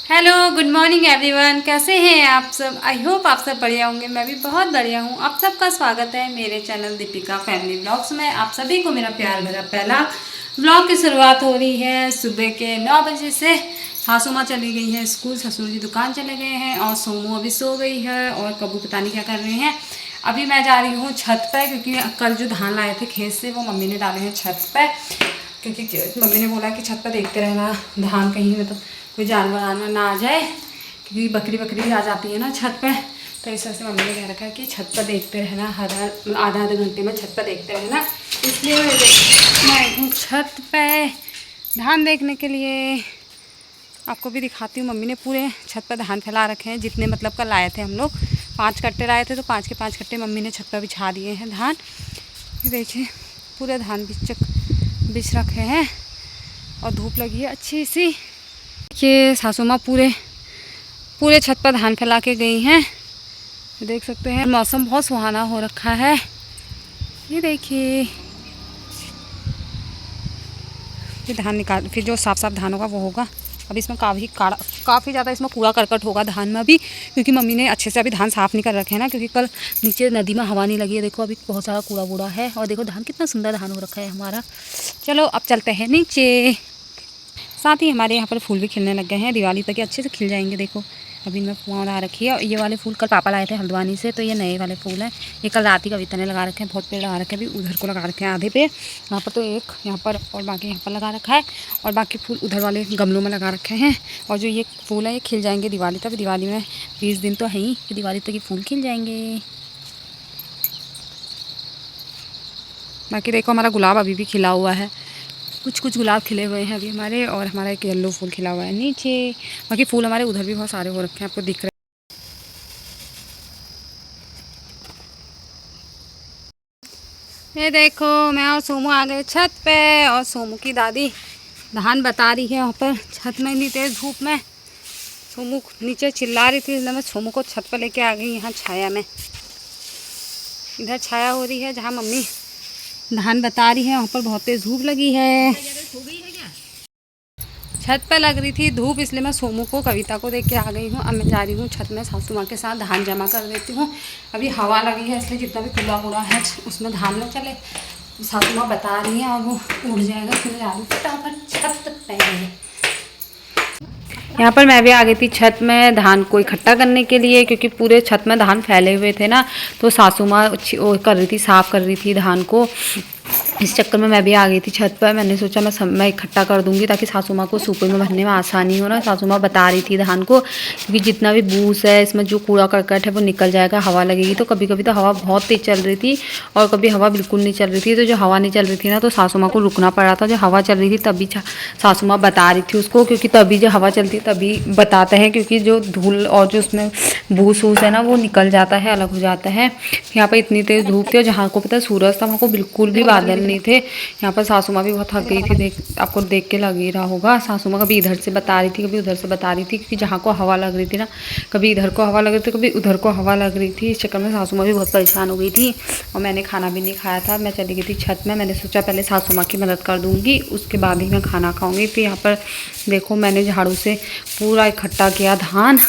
Hello, good morning everyone. कैसे हैं आप सब? आई होप आप सब बढ़िया होंगे। मैं भी बहुत बढ़िया हूँ। आप सबका स्वागत है मेरे चैनल दीपिका फैमिली ब्लॉग्स में। आप सभी को मेरा प्यार भरा पहला ब्लॉग की शुरुआत हो रही है सुबह के 9 बजे से। सासू माँ चली गई है स्कूल, ससुर जी दुकान चले गए हैं और सोमू अभी सो गई है और कबू पता नहीं क्या कर रहे हैं। अभी मैं जा रही हूँ छत पर, क्योंकि कल जो धान लाए थे खेत से वो मम्मी ने डाले हैं छत पर, क्योंकि मम्मी ने बोला कि छत पर देखते रहना धान कहीं मतलब कोई जानवर आना ना आ जाए, क्योंकि बकरी बकरी आ जाती है ना छत पे। तो इस वजह से मम्मी ने कह रखा है कि छत पर देखते रहना, हर आधा आधे घंटे में छत पर देखते रहना। इसलिए मैं हूँ छत पे धान देखने के लिए। आपको भी दिखाती हूँ। मम्मी ने पूरे छत पर धान फैला रखे हैं, जितने मतलब कल लाए थे हम लोग 5 कट्टे लाए थे, तो 5 के 5 कट्टे मम्मी ने छत पर बिछा दिए हैं धान। ये देखिए पूरे धान बिछ रखे हैं और धूप लगी है अच्छी सी। ये सासू माँ पूरे छत पर धान फैला के गई हैं, देख सकते हैं। मौसम बहुत सुहाना हो रखा है। ये देखिए फिर धान निकाल, फिर जो साफ साफ धान होगा वो होगा। अभी इसमें काफ़ी ज़्यादा इसमें कूड़ा करकट होगा धान में अभी, क्योंकि मम्मी ने अच्छे से अभी धान साफ़ नहीं कर रखे हैं ना, क्योंकि कल नीचे नदी में हवा नहीं लगी है। देखो अभी बहुत सारा कूड़ा वूड़ा है और देखो धान कितना सुंदर धान हो रखा है हमारा। चलो अब चलते हैं नीचे। साथ ही हमारे यहाँ पर फूल भी खिलने लग गए हैं, दिवाली तक अच्छे से खिल जाएंगे। देखो अभी मैं पौधा रखी है और ये वाले फूल कल पापा लाए थे हल्द्वानी से, तो ये नए वाले फूल हैं। ये कल रात ही कविता ने लगा रखे हैं, बहुत पेड़ लगा रखे हैं। अभी उधर को लगा रखे हैं आधे पे, यहाँ पर तो एक यहाँ पर और बाकी यहाँ पर लगा रखा है, और बाकी फूल उधर वाले गमलों में लगा रखे हैं। और जो ये फूल है ये खिल जाएंगे दिवाली तक। दिवाली में 20 दिन तो है ही कि दिवाली तक ये फूल खिल जाएंगे। बाकी देखो हमारा गुलाब अभी भी खिला हुआ है, कुछ कुछ गुलाब खिले हुए हैं अभी हमारे, और हमारा एक येलो फूल खिला हुआ है नीचे। बाकी फूल हमारे उधर भी बहुत सारे हो रखे हैं, आपको दिख रहे हैं। ये देखो मैं और सोमू आ गए छत पे, और सोमू की दादी धान बता रही है वहाँ पर छत में इतनी तेज़ धूप में। सोमू नीचे चिल्ला रही थी, इसलिए मैं सोमू को छत पर लेके आ गई यहाँ छाया में। इधर छाया हो रही है जहाँ मम्मी धान बता रही है, वहाँ पर बहुत तेज़ धूप लगी है। छत पे लग रही थी धूप, इसलिए मैं सोमू को कविता को देख के आ गई हूँ। अब मैं जा रही हूँ छत में सासू माँ के साथ धान जमा कर देती हूँ। अभी हवा लगी है इसलिए जितना भी कूड़ा कूड़ा है उसमें धान न चले। सासू माँ बता रही हैं और वो उड़ जाएगा, फिर जा रही हूँ फटाफट छत पे। यहाँ पर मैं भी आ गई थी छत में धान को इकट्ठा करने के लिए, क्योंकि पूरे छत में धान फैले हुए थे ना, तो सासू माँ कर रही थी, साफ़ कर रही थी धान को। इस चक्कर में मैं भी आ गई थी छत पर। मैंने सोचा मैं इकट्ठा कर दूंगी ताकि सासू माँ को सूपे में भरने में आसानी हो ना। सासू माँ बता रही थी धान को, क्योंकि जितना भी बूस है इसमें जो कूड़ा करकट है वो निकल जाएगा, हवा लगेगी। तो कभी कभी तो हवा बहुत तेज़ चल रही थी और कभी हवा बिल्कुल नहीं चल रही थी। तो जो हवा नहीं चल रही थी ना, तो सासू माँ को रुकना पड़ा था। जो हवा चल रही थी तभी सासू माँ बता रही थी उसको, क्योंकि तभी जो हवा चलती है तभी बताते हैं, क्योंकि जो धूल और जो उसमें भूस वूस है ना वो निकल जाता है, अलग हो जाता है। यहाँ पर इतनी तेज़ धूप थी और जहाँ को पता सूरज था वहाँ को बिल्कुल भी बादल नहीं थे। यहाँ पर सासू माँ भी बहुत थक गई थी, आपको देख के लग ही रहा होगा। सासू माँ कभी इधर से बता रही थी कभी उधर से बता रही थी, क्योंकि जहाँ को हवा लग रही थी ना, कभी इधर को हवा लग रही थी कभी उधर को हवा लग रही थी। इस चक्कर में सासू माँ भी बहुत परेशान हो गई थी और मैंने खाना भी नहीं खाया था। मैं चली गई थी छत में। मैंने सोचा पहले सासू माँ की मदद कर दूँगी, उसके बाद ही मैं खाना खाऊँगी। फिर यहाँ पर देखो मैंने झाड़ू से पूरा इकट्ठा किया धान,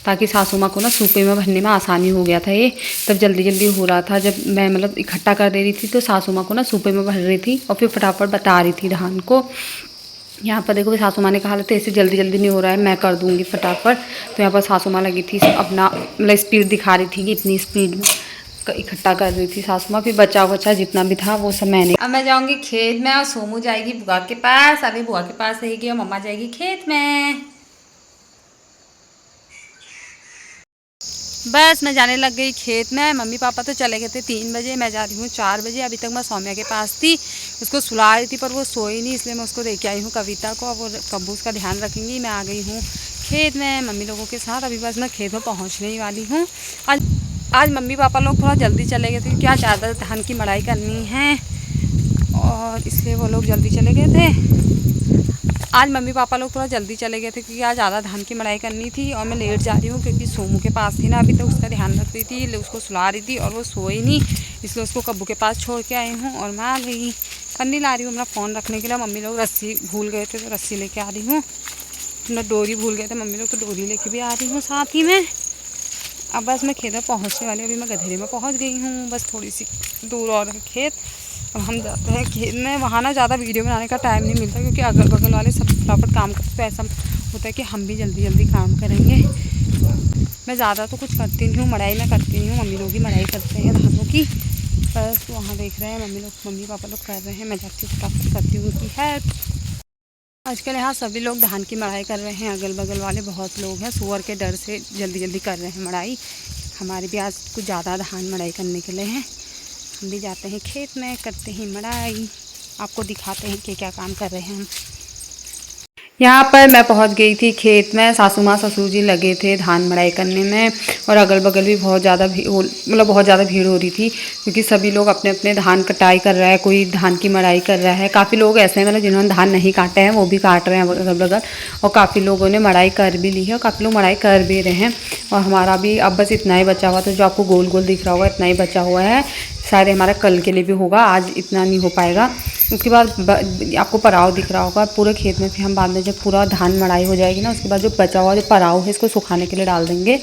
ताकि सासू माँ को ना सूपे में भरने में आसानी हो गया था। ये तब जल्दी जल्दी हो रहा था, जब मैं मतलब इकट्ठा कर दे रही थी तो सासू माँ को ना सूपे में भर रही थी और फिर फटाफट बता रही थी धान को। यहाँ पर देखो सासू माँ ने कहा था ऐसे जल्दी जल्दी नहीं हो रहा है, मैं कर दूँगी फटाफट। तो यहाँ पर सासू माँ लगी थी अपना मतलब स्पीड दिखा रही थी कि इतनी स्पीड में इकट्ठा कर रही थी सासू माँ। फिर बचा जितना भी था वो सब मैंने। अब मैं जाऊँगी खेत में और सोमू जाएगी बुआ के पास। अभी बुआ के पास रहेगी और मम्मा जाएगी खेत में। बस मैं जाने लग गई खेत में। मम्मी पापा तो चले गए थे 3 बजे, मैं जा रही हूँ 4 बजे। अभी तक मैं सौम्या के पास थी, उसको सुला रही थी पर वो सोई नहीं, इसलिए मैं उसको लेके आई हूँ कविता को। अब वो कब्बू उसका ध्यान रखेंगी। मैं आ गई हूँ खेत में मम्मी लोगों के साथ। अभी बस मैं खेत में पहुँचने ही वाली हूँ। आज मम्मी पापा लोग थोड़ा जल्दी चले गए थे, क्या ज़्यादा धान की मड़ाई करनी है और इसलिए वो लोग जल्दी चले गए थे। आज मम्मी पापा लोग थोड़ा जल्दी चले गए थे क्योंकि आज ज़्यादा धान की मड़ाई करनी थी और मैं लेट जा रही हूँ, क्योंकि सोमू के पास थी ना अभी तो उसका ध्यान रख रही थी, उसको सुला रही थी और वो सोई नहीं, इसलिए उसको कब्बू के पास छोड़ के आई हूँ और मैं आ गई। पन्नी ला रही हूँ अपना फ़ोन रखने के लिए। मम्मी लोग रस्सी भूल गए थे तो रस्सी लेके आ रही हूँ। हम लोग डोरी भूल गए थे, मम्मी लोग तो डोरी लेके भी आ रही हूँ साथ ही में। अब बस मैं खेत में पहुँचने वाली हूँ, अभी मैं गधेरे में पहुँच गई हूँ, बस थोड़ी सी दूर और है खेत। अब हम जाते हैं खेत में। वहाँ ना ज़्यादा वीडियो बनाने का टाइम नहीं मिलता क्योंकि अगल बगल वाले सब फटाफट काम करते, तो ऐसा होता है कि हम भी जल्दी जल्दी काम करेंगे। मैं ज़्यादा तो कुछ करती नहीं हूँ, मढ़ाई मैं करती नहीं हूँ, मम्मी लोग ही मढ़ाई करते हैं धानों की। बस वहाँ देख रहे हैं मम्मी पापा लोग कर रहे हैं, मैं जाती हूँ फटाफट करती हूँ उनकी हेल्प। आजकल यहाँ सभी लोग धान की मढ़ाई कर रहे हैं, अगल बगल वाले बहुत लोग हैं, सुअर के डर से जल्दी जल्दी कर रहे हैं मढ़ाई। हमारे भी आज कुछ ज़्यादा धान मढ़ाई करने के लिए हैं, हम भी जाते हैं खेत में, करते हैं मढ़ाई, आपको दिखाते हैं कि क्या काम कर रहे हैं हम। यहाँ पर मैं पहुँच गई थी खेत में, सासू माँ ससुर जी लगे थे धान मढ़ाई करने में, और अगल बगल भी बहुत ज़्यादा बहुत ज़्यादा भीड़ हो रही थी क्योंकि सभी लोग अपने अपने धान कटाई कर रहा है, कोई धान की मढ़ाई कर रहा है। काफ़ी लोग ऐसे हैं जिन्होंने धान नहीं काटे हैं वो भी काट रहे हैं अगल बगल, और काफ़ी लोगों ने मढ़ाई कर भी ली है और काफ़ी लोग मढ़ाई कर भी रहे हैं। और हमारा भी अब बस इतना ही बचा हुआ, तो जो आपको गोल गोल दिख रहा होगा इतना ही बचा हुआ है, शायद हमारा कल के लिए भी होगा, आज इतना नहीं हो पाएगा। उसके बाद आपको पराव दिख रहा होगा पूरे खेत में, फिर हम बाद में जब पूरा धान मढ़ाई हो जाएगी ना, उसके बाद जो बचा हुआ जो पराव है इसको सुखाने के लिए डाल देंगे।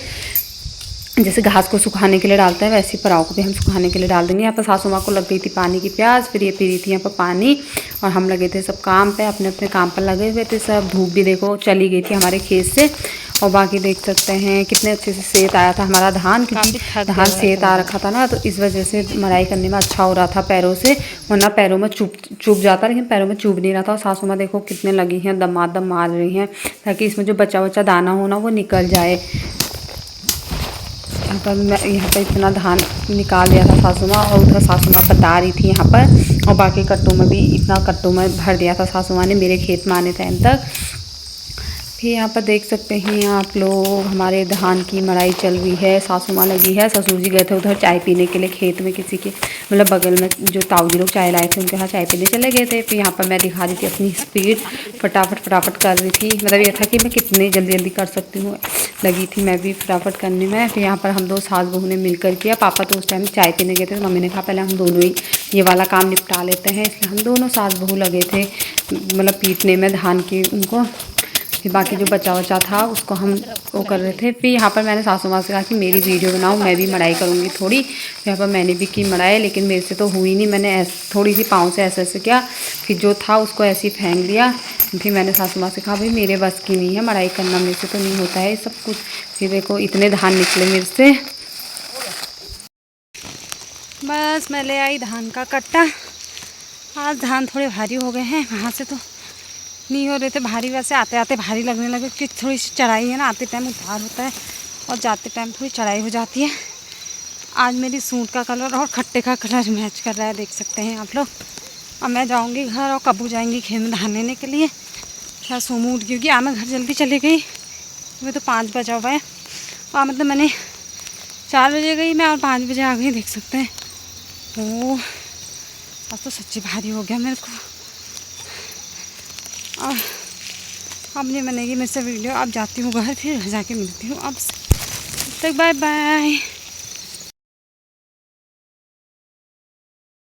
जैसे घास को सुखाने के लिए डालते हैं वैसे ही पराव को भी हम सुखाने के लिए डाल देंगे। यहाँ पर सासू माँ को लग गई थी पानी की प्यास, फिर ये पी रही थी यहाँ पर पानी, और हम लगे थे सब काम पे, अपने अपने काम पर लगे हुए थे सब। धूप भी देखो चली गई थी हमारे खेत से, और बाकी देख सकते हैं कितने अच्छे से सेहत आया था हमारा धान, क्योंकि धान सेहत आ रखा था ना, तो इस वजह से मढ़ाई करने में अच्छा हो रहा था पैरों से, वरना पैरों में चुभ जाता, लेकिन पैरों में चुभ नहीं रहा था। और सासू माँ देखो कितने लगी हैं, दम मार रही हैं ताकि इसमें जो बचा बचा दाना हो ना वो निकल जाए। यहाँ पर इतना धान निकाल दिया था सासू माँ, और उधर सासू माँ बता रही थी यहाँ पर, और बाकी कट्टों में भी इतना कट्टों में भर दिया था सासू माँ ने मेरे खेत में आने टाइम तक। फिर यहाँ पर देख सकते हैं आप लोग हमारे धान की मढ़ाई चल रही है, सासू माँ लगी है, ससुर जी गए थे उधर चाय पीने के लिए खेत में, किसी के मतलब बगल में जो ताऊ जी लोग चाय लाए थे उनके यहाँ चाय पीने चले गए थे। फिर यहाँ पर मैं दिखा रही थी अपनी स्पीड, फटाफट कर रही थी, मतलब ये था कि मैं कितनी जल्दी जल्दी कर सकती हूँ, लगी थी मैं भी फटाफट करने में। फिर यहाँ पर हम दो सास बहू ने मिलकर किया, पापा तो उस टाइम चाय पीने गए थे, तो मम्मी ने कहा पहले हम दोनों ही ये वाला काम निपटा लेते हैं, इसलिए हम दोनों सास बहू लगे थे मतलब पीटने में धान की उनको। फिर बाकी जो बचा था उसको हम वो कर रहे थे। फिर यहाँ पर मैंने सासू माँ से कहा कि मेरी वीडियो बनाओ, मैं भी मढ़ाई करूँगी थोड़ी। यहाँ पर मैंने भी की मढ़ाई, लेकिन मेरे से तो हुई नहीं, मैंने थोड़ी सी पाँव से ऐसे किया, फिर जो था उसको ऐसे ही फेंक दिया। फिर मैंने सासू माँ से कहा भाई मेरे बस की नहीं है मढ़ाई करना, मेरे से तो नहीं होता है सब कुछ। फिर देखो इतने धान निकले मेरे से। बस मैं ले आई धान का कट्टा। आज धान थोड़े भारी हो गए हैं, वहाँ से तो नहीं हो रहे थे भारी, वैसे आते आते भारी लगने लगे कि थोड़ी सी चढ़ाई है ना, आते टाइम उतार होता है और जाते टाइम थोड़ी चढ़ाई हो जाती है। आज मेरी सूट का कलर और खट्टे का कलर मैच कर रहा है, देख सकते हैं आप लोग। अब मैं जाऊंगी घर और कब्बू जाएंगी खेत में धान लेने के लिए। क्या सोमू उठ क्योंकि मैं घर जल्दी चली गई, मैं तो 5 बजा हुआ है, और मतलब मैंने 4 बजे गई मैं और 5 बजे आ गई, देख सकते हैं। तो अब तो सच्ची भारी हो गया मेरे को। और अब नहीं बनेगी मेरे से वीडियो, अब जाती हूँ घर, फिर जाके मिलती हूँ अब तक, बाय बाय।